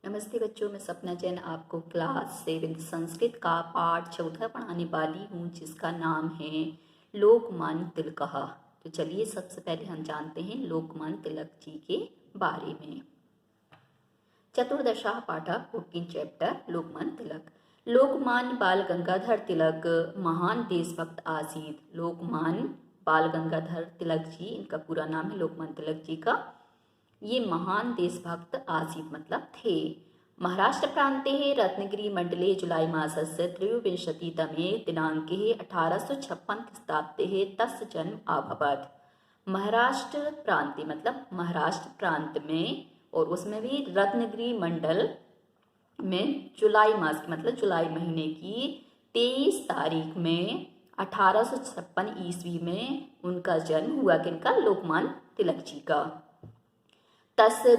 नमस्ते बच्चों, मैं सपना जैन आपको क्लास 7 संस्कृत का पाठ चौथा पढ़ाने वाली हूँ, जिसका नाम है लोकमान्य तिलक। तो चलिए सबसे पहले हम जानते हैं लोकमान्य तिलक जी के बारे में। चतुर्दशा पाठः 14 चैप्टर लोकमान्य तिलक। लोकमान्य बाल गंगाधर तिलक महान देशभक्त आसीत। लोकमान्य बाल गंगाधर तिलक जी, इनका पूरा नाम है लोकमान्य तिलक जी का। ये महान देशभक्त आसीत मतलब थे। महाराष्ट्र प्रान्ते रत्नगिरी मंडले जुलाई मासस्य त्रयोविंशतितमे दिनाङ्के 1856 ख्रीष्टाब्दे तस्य जन्म अभवत्। महाराष्ट्र प्रांत मतलब महाराष्ट्र प्रांत में, और उसमें भी रत्नगिरी मंडल में जुलाई मास की मतलब जुलाई महीने की 23 तारीख में 1856 ईस्वी में उनका जन्म हुआ। किनका? लोकमान्य तिलक जी का। तस्य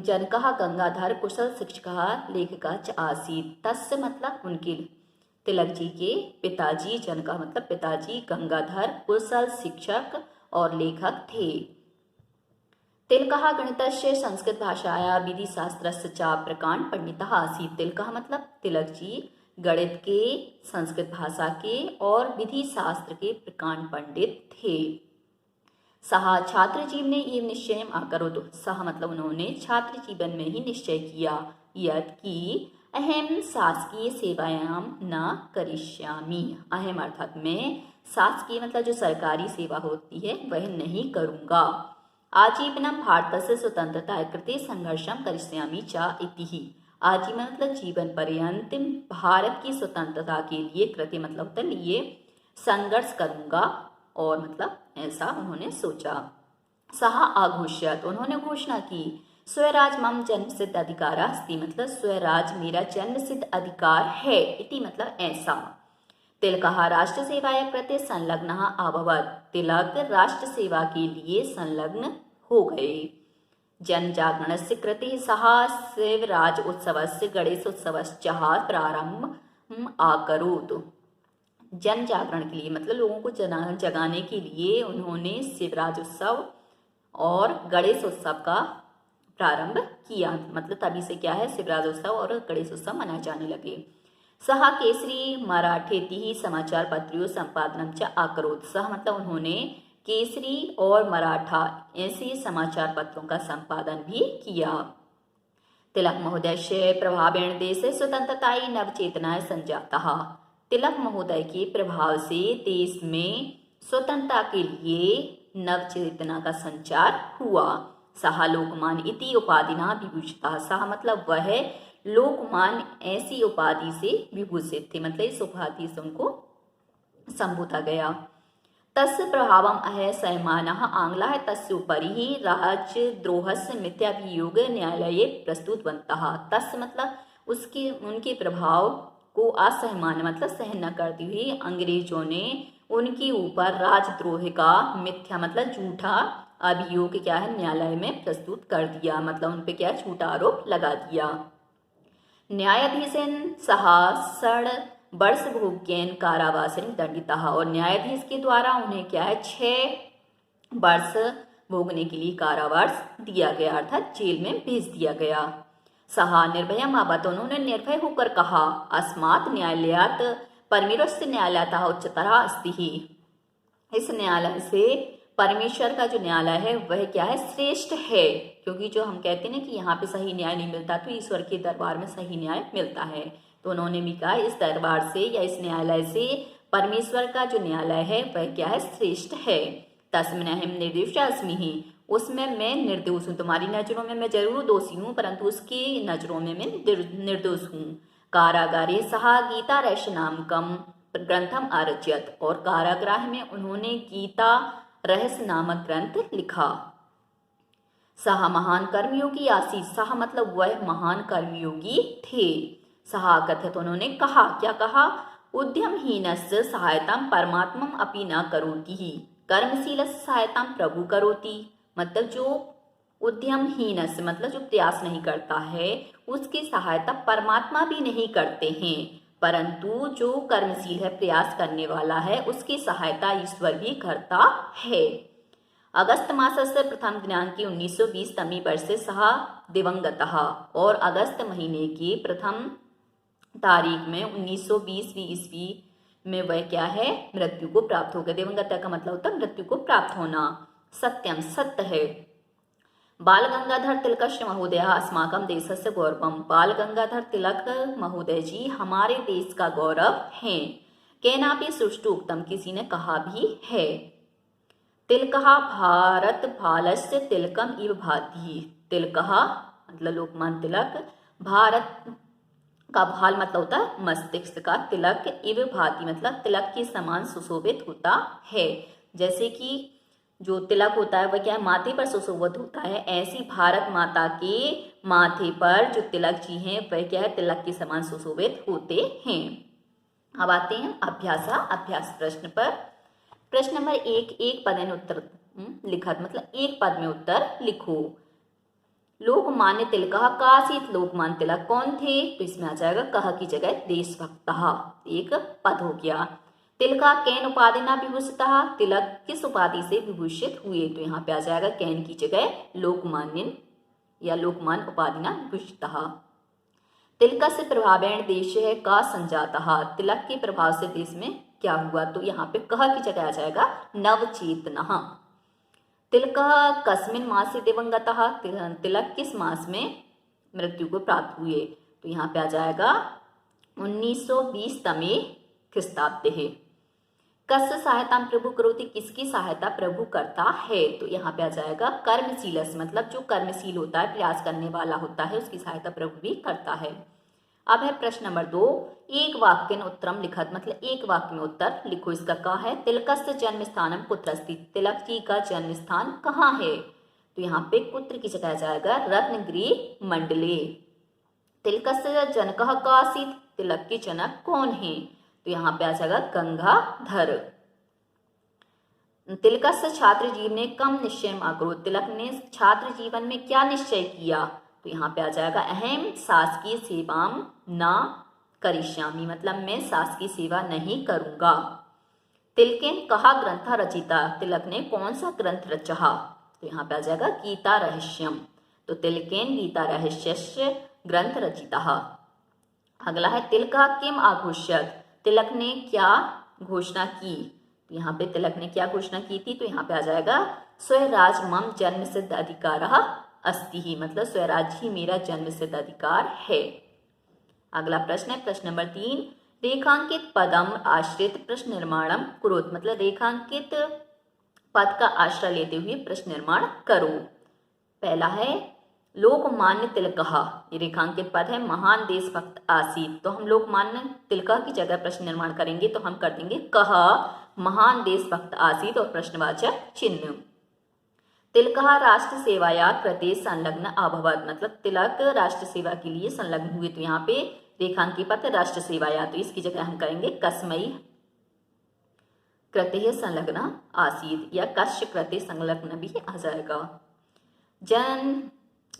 जनकः गंगाधर कुशल शिक्षकः लेखकः च आसीत्। तस्य मतलब उनके, तिलक जी के पिताजी, जनका मतलब पिताजी, गंगाधर कुशल शिक्षक और लेखक थे। तिलकः गणितस्य संस्कृत भाषाया विधिशास्त्रस्य च प्रकांड पंडितः आसीत्। तिलकः मतलब तिलक जी गणित के, संस्कृत भाषा के और विधि शास्त्र के प्रकांड पंडित थे। सहा छात्र जीवन में ये निश्चय आकरोतु। सह मतलब उन्होंने छात्र जीवन में ही निश्चय किया, यद कि अहम शासकीय सेवायां न करिष्यामि। अहम अर्थात मैं, शासकीय मतलब जो सरकारी सेवा होती है वह नहीं करूँगा। आजीवनम भारतस्य स्वतंत्रता कृते संघर्षम करिष्यामि च इति। आजीवन मतलब जीवन पर्यंत भारत की स्वतंत्रता के लिए, कृते मतलब होता है लिए, संघर्ष करूँगा, और मतलब ऐसा उन्होंने सोचा। सहा आघोष्यत उन्होंने घोषणा की। स्वराज मम जन्म सिद्ध अधिकार अस्ति मतलब स्वराज मेरा जन्म सिद्ध अधिकार है, इति मतलब ऐसा। तिलकः राष्ट्र सेवाया कृते संलग्नः अभवत्। तिलक राष्ट्र सेवा के लिए संलग्न हो गए। जन जागरणस्य कृते सः शिवराज उत्सवस्य गणेशोत्सवस्य प्रारंभ आकरोत्। जन जागरण के लिए मतलब लोगों को जगाने के लिए उन्होंने शिवराज उत्सव और गणेश उत्सव का प्रारंभ किया। मतलब तभी से क्या है, शिवराज उत्सव और गणेश उत्सव मनाए जाने लगे। सह केसरी मराठेति समाचार पत्रों संपादनम च अकरोत्। सह मतलब उन्होंने केसरी और मराठा ऐसे समाचार पत्रों का संपादन भी किया। तिलक महोदय से प्रभावेण देशे स्वतंत्रतायै नवचेतनाय संजाता। तिलक महोदय के प्रभाव से देश में स्वतंत्रता के लिए नवचेतना का संचार हुआ। सहा लोकमान्य इति उपाधिना विभूषिता। सहा मतलब वह लोकमान्य ऐसी उपाधि से विभूषित थे, मतलब इस उपाधि से उनको संबोधा गया। तस्य प्रभावम असहमानः आंग्लाः तस्य उपरि राजद्रोहस्य मिथ्याभियोग न्यायालये प्रस्तुतवन्तः। तस्य मतलब उसके, उनके प्रभाव को असहमान मतलब सहन न करती हुई अंग्रेजों ने उनके ऊपर राजद्रोह का मिथ्या मतलब झूठा अभियोग क्या है, न्यायालय में प्रस्तुत कर दिया। मतलब उन पे क्या, झूठा आरोप लगा दिया। न्यायाधीशन सहा वर्ष भोग्यन कारावासन दंडितः। और न्यायाधीश के द्वारा उन्हें क्या है, 6 वर्ष भोगने के लिए कारावास दिया गया, अर्थात जेल में भेज दिया गया। सहा निर्भयम अभवत् उन्होंने निर्भय होकर कहा। अस्मात् न्यायालयात् परमेश्वरस्य न्यायालयतः उच्चतरः अस्ति। इस न्यायालय से परमेश्वर का जो न्यायालय है वह क्या है, श्रेष्ठ है। क्योंकि जो हम कहते हैं ना कि यहाँ पे सही न्याय नहीं मिलता, तो ईश्वर के दरबार में सही न्याय मिलता है। तो उन्होंने भी कहा इस दरबार से या इस न्यायालय से परमेश्वर का जो न्यायालय है वह क्या है, श्रेष्ठ है। तस्मिन् अहं निर्दोषः अस्मि। उसमें मैं निर्दोष हूँ। तुम्हारी नजरों में मैं जरूर दोषी हूँ, परंतु उसकी नजरों में मैं निर्दोष हूँ। कारागारे सहा गीता रहस्य नामकम ग्रंथम आरच्यत। और कारागृह में उन्होंने गीता रहस्य नामक ग्रंथ लिखा। सहा महान कर्मयोगी आसीत। सहा मतलब वह महान कर्मयोगी थे। सहा कथित उन्होंने कहा, क्या कहा, उद्यमहीनस्य सहायतां परमात्मम अपि न करोति कर्मशीलस्य सहायतां प्रभु करोति। मतलब जो उद्यमहीनस्य मतलब जो प्रयास नहीं करता है उसकी सहायता परमात्मा भी नहीं करते हैं, परंतु जो कर्मशील है, प्रयास करने वाला है, उसकी सहायता ईश्वर भी करता है। अगस्त मासस्य प्रथम दिनांके 1920 तमी वर्षे सः दिवंगतः। और अगस्त महीने की प्रथम तारीख में 1920 ईस्वी में वह क्या है, मृत्यु को प्राप्त हो गया। दिवंगत का मतलब होता है मृत्यु को प्राप्त होना। सत्यम, सत्य है। बाल गंगाधर तिलकस्य महोदय अस्माकं देशस्य गौरवम। बाल गंगाधर तिलक महोदय जी हमारे देश का गौरव हैं। केनापि सुष्ठु उक्तम, किसी ने कहा भी है। तिलकः भारत भालस्य तिलकम इव भाति। तिलकः मतलब लोकमान्य तिलक, भारत का भाल मतलब होता है मस्तिष्क का, तिलक इव भाति मतलब तिलक के समान सुशोभित होता है। जैसे कि जो तिलक होता है वह क्या है, माथे पर सुशोभित होता है। ऐसी भारत माता के माथे पर जो तिलक जी हैं वह क्या है, तिलक के समान सुशोभित होते हैं। अब आते हैं अभ्यास प्रश्न पर। प्रश्न नंबर 1, एक पदेन उत्तर लिखत मतलब एक पद में उत्तर लिखो। लोकमान्य तिलकः कासीत। लोकमान्य तिलक कौन थे, तो इसमें आ जाएगा कह की जगह देशभक्तः, एक पद हो गया। तिलका कैन उपाधिना विभूषितः। तिलक किस उपाधि से विभूषित हुए, तो यहाँ पे आ जाएगा कैन की जगह लोकमान्य या लोकमान्य उपाधिना विभूषितः। तिलकस्य प्रभावेण देशः का संजातः। तिलक के प्रभाव से देश में क्या हुआ, तो यहाँ पे कह की जगह आ जाएगा नवचेतनः। तिलकः कस्मिन् मासे दिवंगतः। तिलक किस मास में मृत्यु को प्राप्त हुए, तो यहाँ पे आ जाएगा 1920 तमे ख्रीस्ताब्दे। कस्य सहायता प्रभु करोति। किसकी सहायता प्रभु करता है, तो यहाँ पे आ जाएगा कर्मशीलस मतलब जो कर्मशील होता है, प्रयास करने वाला होता है, उसकी सहायता प्रभु भी करता है। अब है प्रश्न नंबर 2, एक वाक्य उत्तरम लिखत मतलब एक वाक्य में उत्तर लिखो। इसका क्या है, तिलकस्य जन्म स्थानम कुत्र अस्ति। तिलक जी का जन्म स्थान कहाँ है, तो यहाँ पे कुत्र की जगह आ जाएगा रत्नगिरी मंडले। तिलकस्य जनकः का आसीत्। तिलक के जनक कौन है, तो यहाँ पे आ जाएगा गंगाधर। तिलकस्य छात्र जीवने कम निश्चय अकरोत्। तिलक ने छात्र जीवन में क्या निश्चय किया, तो यहाँ पे आ जाएगा अहम शासकीय सेवाम न करिष्यामि मतलब मैं शासकीय सेवा नहीं करूंगा। तिलकेन कहा ग्रंथ रचिता। तिलक ने कौन सा ग्रंथ रचा, तो यहाँ पे आ जाएगा गीता रहस्यम। तो तिलकेन गीता रहस्यस्य ग्रंथ रचिता। अगला है तिलका किम आघोष्यत। तिलक ने क्या घोषणा की, तो यहाँ पे तिलक ने क्या घोषणा की थी, तो यहाँ पे आ जाएगा स्वराज मम जन्म सिद्ध अधिकार अस्ति ही मतलब स्वराज ही मेरा जन्म सिद्ध अधिकार है। अगला प्रश्न है प्रश्न नंबर 3, रेखांकित पदम आश्रित प्रश्न निर्माणम कुरुत मतलब रेखांकित पद का आश्रय लेते हुए प्रश्न निर्माण करो। पहला है लोकमान्य तिलकः, ये रेखांकित पद है, महान देशभक्त आसीत। तो हम लोकमान्य तिलकः की जगह प्रश्न निर्माण करेंगे तो हम कर देंगे कह महान देशभक्त आसीत और प्रश्नवाचक चिन्ह। तिलकः राष्ट्र सेवाया कृते संलग्न अभवत मतलब तिलक राष्ट्र सेवा के लिए संलग्न हुए। तो यहाँ पे रेखांकित पद राष्ट्र सेवाया, तो इसकी जगह हम करेंगे कस्मै कृते संलग्न आसीत या कस्य कृते संलग्न भी आ जाएगा। जन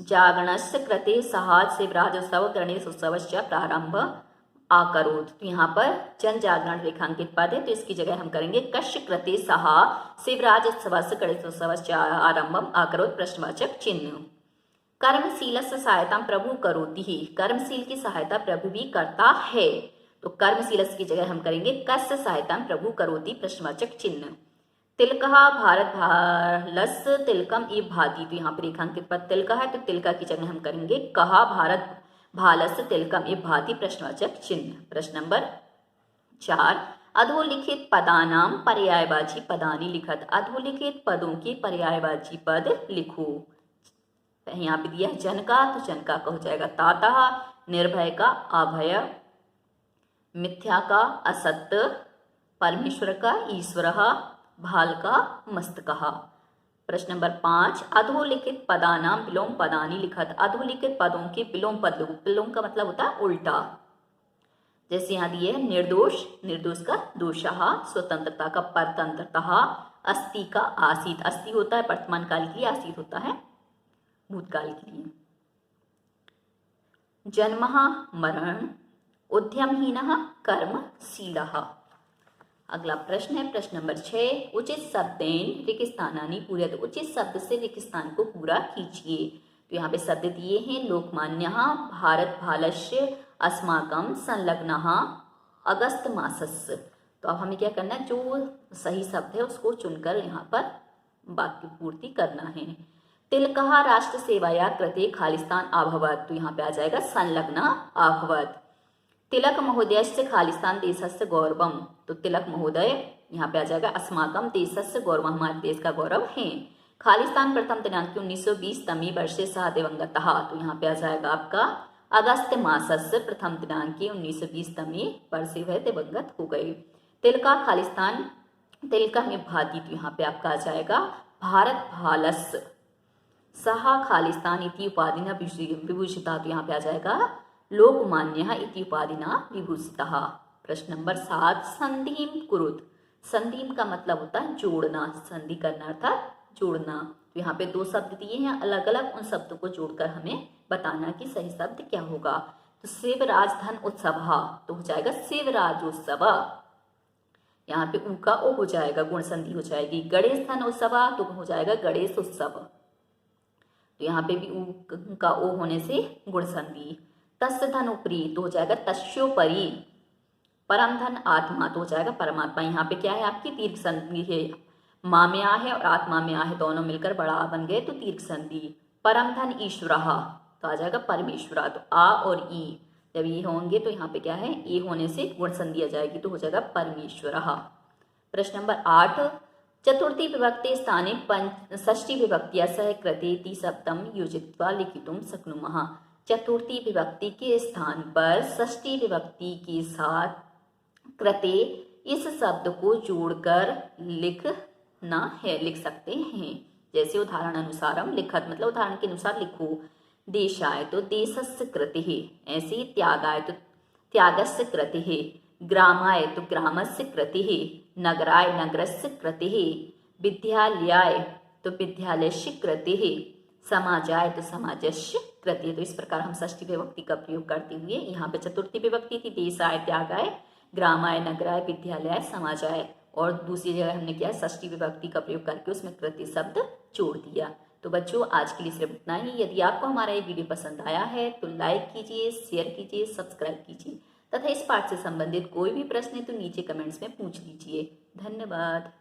जागरणस्य कृते सः शिवराजोत्सव गणेशोत्सवस्य प्रारंभ आकरोत्। तो यहाँ पर जन जागरण रेखांकित पद है, तो इसकी जगह हम करेंगे कस्य कृते सः शिवराजोत्सवस्य गणेशोत्सवस्य आरंभम आकरोत् प्रश्नवाचक चिन्ह। कर्मशीलस्य सहायता प्रभु करोति ही, कर्मशील की सहायता प्रभु भी करता है। तो कर्मशीलस्य की जगह हम करेंगे कस्य सहायता प्रभु करोति प्रश्नवाचक चिन्ह। तिलकः भारत भालस्य तिलकम इव भाति। तो यहाँ पर रेखांकित पद तिलका है, तो तिलका की जगह हम करेंगे कहा भारत भालस्य तिलकम इव भाति प्रश्नवाचक चिन्ह। प्रश्न नंबर 4, अधोलिखित पदानाम पर्यायवाची पदानि लिखत। अधोलिखित पदों के पर्यायवाची पद लिखो। यहाँ पे दिया जन का, तो जन का हो जाएगा ताता, निर्भय का अभय, मिथ्या का असत्य, परमेश्वर का ईश्वर, भाल का मस्तकः। प्रश्न नंबर 5, अधोलिखित पदानाम विलोम पदानि लिखत। अधोलिखित पदों के विलोम पद लिखो। विलोम का मतलब होता है उल्टा। जैसे यहाँ दिए निर्दोष, निर्दोष का दोषः, स्वतंत्रता का परतंत्रतः, अस्ति का आसीत। अस्ति होता है वर्तमान काल के लिए, आसीत होता है भूतकाल के लिए। जन्मः मरण, उद्यमहीनः कर्मशीलः। अगला प्रश्न है प्रश्न नंबर 6, उचित शब्देन रिक्स्थानानि पूरयतु। उचित शब्द से रिक्स्थान को पूरा कीजिए। तो यहाँ पे शब्द दिए हैं, लोकमान्यः भारत भालस्य अस्माकं संलग्नः अगस्त मासस्य। तो अब हमें क्या करना है, जो सही शब्द है उसको चुनकर यहाँ पर वाक्य पूर्ति करना है। तिलकः राष्ट्र सेवाया कृते खालिस्तान अभवत्। तो यहाँ पे आ जाएगा संलग्न अभवत्। तिलक महोदयस्य खालिस्तान देशस्य गौरवम। तो तिलक महोदय यहाँ पे आ जाएगा अस्माकं देशस्य गौरवम, हमारे देश का गौरव है। खालिस्तान प्रथम दिनांक 1920 तमी वर्षे सह दिवंगतः। तो यहाँ पे आ जाएगा आपका अगस्त मासस्य प्रथम दिनांक 1920 तमी वर्षे वह दिवंगत हो गए। तिलका खालिस्तान तिलका में भाती। तो यहाँ पे आपका आ जाएगा भारत भालस्य सह खालिस्तान इति उपाधिना विभूषिता। तो यहाँ पे आ जाएगा लोकमान्यः इति उपाधिना विभूषितः। प्रश्न नंबर 7, संधिम कुरुत। संधिम का मतलब होता है जोड़ना, संधि करना अर्थात जोड़ना। तो यहाँ पे दो शब्द दिए हैं अलग अलग, उन शब्दों को जोड़कर हमें बताना कि सही शब्द क्या होगा। तो शिवराज धन उत्सव, तो हो जाएगा शिवराजोत्सव। यहाँ पे ऊ का ओ हो जाएगा, गुण संधि हो जाएगी। गणेश धन उत्सव, तो हो जाएगा गणेश उत्सव। तो यहाँ पे भी ऊ का ओ होने से गुण संधि। तस्य धन उपरी, तो हो जाएगा तस्योपरि। परम धन आत्मा, तो हो जाएगा परमात्मा। यहाँ पे क्या है आपकी दीर्घ संधि है, माँ में आ है और आत्मा में आ है, दोनों मिलकर बड़ा आ बन गए तो दीर्घ संधि। परम धन ईश्वरः, तो आ जाएगा परमेश्वरा। तो आ और ई जब ये होंगे तो यहाँ पे क्या है, ए होने से गुण संधि आ जाएगी, तो हो जाएगा परमेश्वरः। प्रश्न नंबर 8, चतुर्थी विभक्ति स्थाने षष्ठी विभक्तिया सह कृतेति शब्दम योजित्वा लिखितुम शक्नुमः। चतुर्थी विभक्ति के स्थान पर षष्ठी विभक्ति के साथ कृते इस शब्द को जोड़कर लिखना है, लिख सकते हैं। जैसे उदाहरण अनुसारम लिखत, मतलब उदाहरण के अनुसार लिखो। देशाय तो देशस्य कृतिः, ऐसे त्यागाय तो त्यागस्य कृतिः, ग्रामाय तो ग्रामस्य कृतिः, नगराय नगरस्य कृतिः, विद्यालयाय तो विद्यालयस्य कृतिः, समाजाय तो समाजस्य कृतिः। तो इस प्रकार हम षष्ठी विभक्ति का प्रयोग करते हुए, यहाँ पे चतुर्थी विभक्ति थी देशाय त्यागाय ग्रामाय नगराय विद्यालय समाजाय, और दूसरी जगह हमने क्या षष्ठी विभक्ति का प्रयोग करके उसमें कृति शब्द जोड़ दिया। तो बच्चों आज के लिए सिर्फ इतना ही। यदि आपको हमारा ये वीडियो पसंद आया है तो लाइक कीजिए, शेयर कीजिए, सब्सक्राइब कीजिए तथा इस पाठ से संबंधित कोई भी प्रश्न है तो नीचे कमेंट्स में पूछ लीजिए। धन्यवाद।